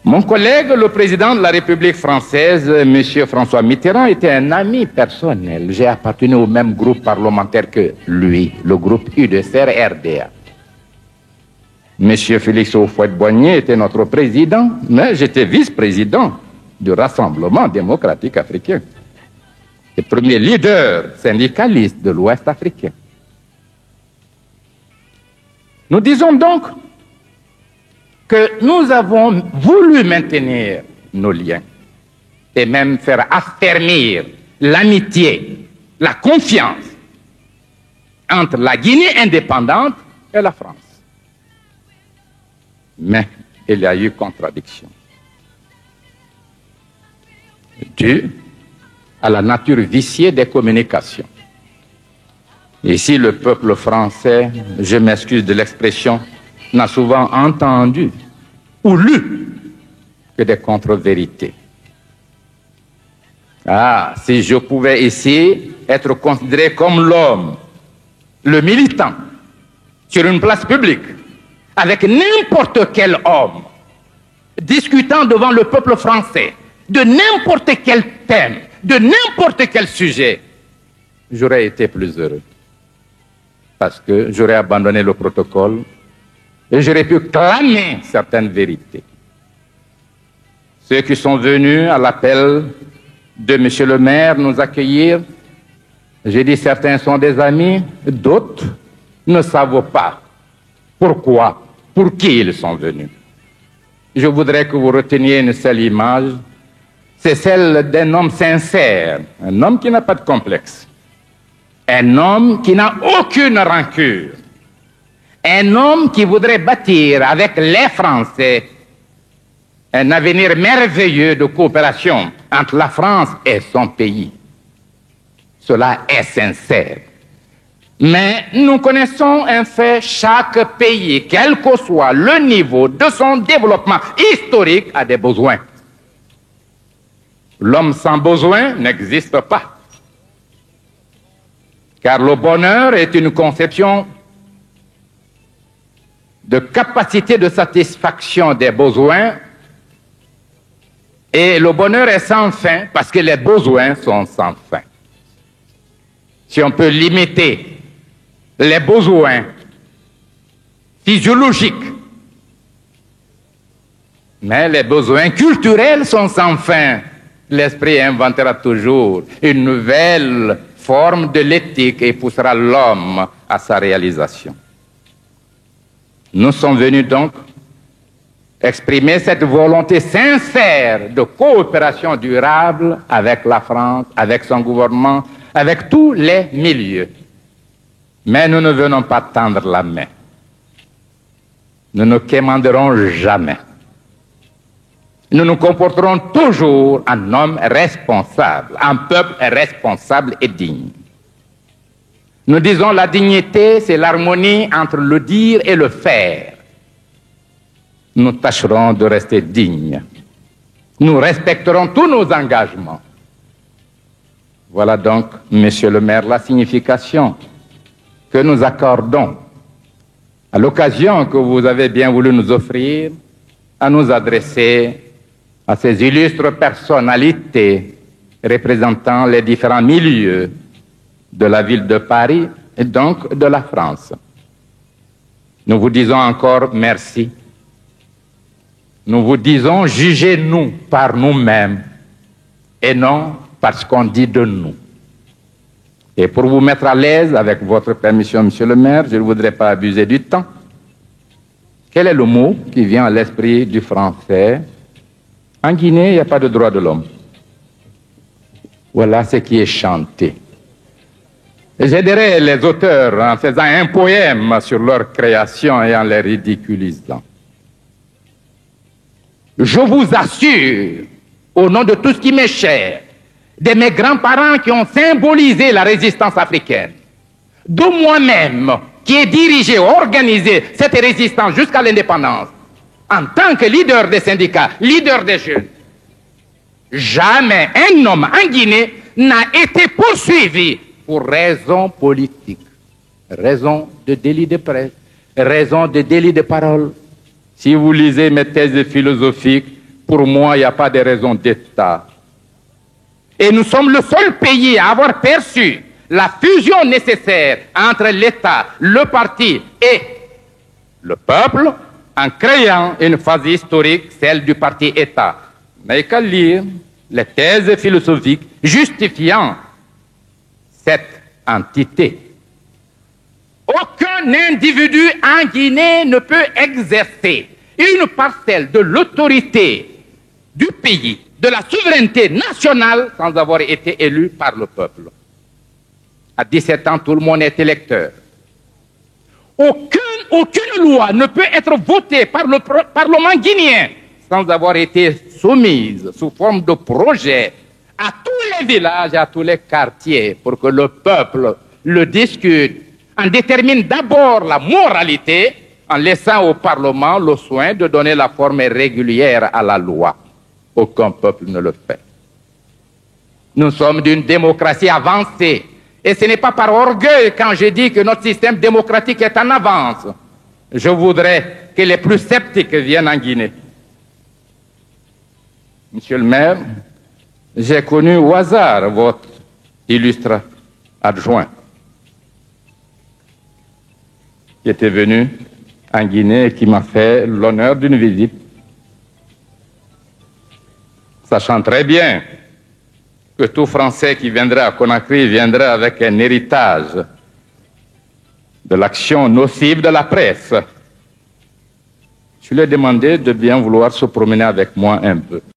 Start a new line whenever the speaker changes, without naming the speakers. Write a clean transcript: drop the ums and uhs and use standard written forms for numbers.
Mon collègue, le président de la République française, M. François Mitterrand, était un ami personnel. J'ai appartenu au même groupe parlementaire que lui, le groupe UDCR-RDA. M. Félix Houphouët-Boigny était notre président, mais j'étais vice-président du Rassemblement démocratique africain, le premier leader syndicaliste de l'Ouest africain. Nous disons donc que nous avons voulu maintenir nos liens et même faire affermir l'amitié, la confiance entre la Guinée indépendante et la France. Mais il y a eu contradiction due à la nature viciée des communications. Ici, le peuple français, je m'excuse de l'expression, n'a souvent entendu ou lu que des contre-vérités. Ah, si je pouvais ici être considéré comme l'homme, le militant, sur une place publique, avec n'importe quel homme, discutant devant le peuple français de n'importe quel thème, de n'importe quel sujet, j'aurais été plus heureux. Parce que j'aurais abandonné le protocole et j'aurais pu clamer certaines vérités. Ceux qui sont venus à l'appel de M. le maire nous accueillir, j'ai dit certains sont des amis, d'autres ne savent pas pourquoi, pour qui ils sont venus. Je voudrais que vous reteniez une seule image, c'est celle d'un homme sincère, un homme qui n'a pas de complexe, un homme qui n'a aucune rancune, un homme qui voudrait bâtir avec les Français un avenir merveilleux de coopération entre la France et son pays. Cela est sincère. Mais nous connaissons un fait, chaque pays, quel que soit le niveau de son développement historique, a des besoins. L'homme sans besoin n'existe pas. Car le bonheur est une conception de capacité de satisfaction des besoins et le bonheur est sans fin parce que les besoins sont sans fin. Si on peut limiter les besoins physiologiques, mais les besoins culturels sont sans fin, l'esprit inventera toujours une nouvelle forme de l'éthique et poussera l'homme à sa réalisation. Nous sommes venus donc exprimer cette volonté sincère de coopération durable avec la France, avec son gouvernement, avec tous les milieux. Mais nous ne venons pas tendre la main. Nous ne quémanderons jamais. Nous nous comporterons toujours en homme responsable, en peuple responsable et digne. Nous disons la dignité, c'est l'harmonie entre le dire et le faire. Nous tâcherons de rester dignes. Nous respecterons tous nos engagements. Voilà donc, Monsieur le maire, la signification que nous accordons à l'occasion que vous avez bien voulu nous offrir à nous adresser à ces illustres personnalités représentant les différents milieux de la ville de Paris et donc de la France. Nous vous disons encore merci. Nous vous disons jugez-nous par nous-mêmes et non parce qu'on dit de nous. Et pour vous mettre à l'aise, avec votre permission, Monsieur le maire, je ne voudrais pas abuser du temps. Quel est le mot qui vient à l'esprit du français? En Guinée, il n'y a pas de droit de l'homme. Voilà ce qui est chanté. J'aiderai les auteurs en faisant un poème sur leur création et en les ridiculisant. Je vous assure, au nom de tout ce qui m'est cher, de mes grands-parents qui ont symbolisé la résistance africaine, de moi-même qui ai dirigé, organisé cette résistance jusqu'à l'indépendance, en tant que leader des syndicats, leader des jeunes, jamais un homme en Guinée n'a été poursuivi pour raison politique, raison de délit de presse, raison de délit de parole. Si vous lisez mes thèses philosophiques, Pour moi, il n'y a pas de raison d'État. Et nous sommes le seul pays à avoir perçu la fusion nécessaire entre l'État, le parti et le peuple en créant une phase historique, celle du parti État. Vous n'avez qu'à lire les thèses philosophiques justifiant cette entité. Aucun individu en Guinée ne peut exercer une parcelle de l'autorité du pays, de la souveraineté nationale, sans avoir été élu par le peuple. À 17 ans, tout le monde est électeur. Aucune loi ne peut être votée par le Parlement guinéen sans avoir été soumise sous forme de projet à tous les villages, à tous les quartiers, pour que le peuple le discute, en détermine d'abord la moralité, en laissant au Parlement le soin de donner la forme régulière à la loi. Aucun peuple ne le fait. Nous sommes d'une démocratie avancée. Et ce n'est pas par orgueil quand je dis que notre système démocratique est en avance. Je voudrais que les plus sceptiques viennent en Guinée. Monsieur le maire, j'ai connu au hasard votre illustre adjoint qui était venu en Guinée et qui m'a fait l'honneur d'une visite, sachant très bien que tout Français qui viendrait à Conakry viendrait avec un héritage de l'action nocive de la presse. Je lui ai demandé de bien vouloir se promener avec moi un peu.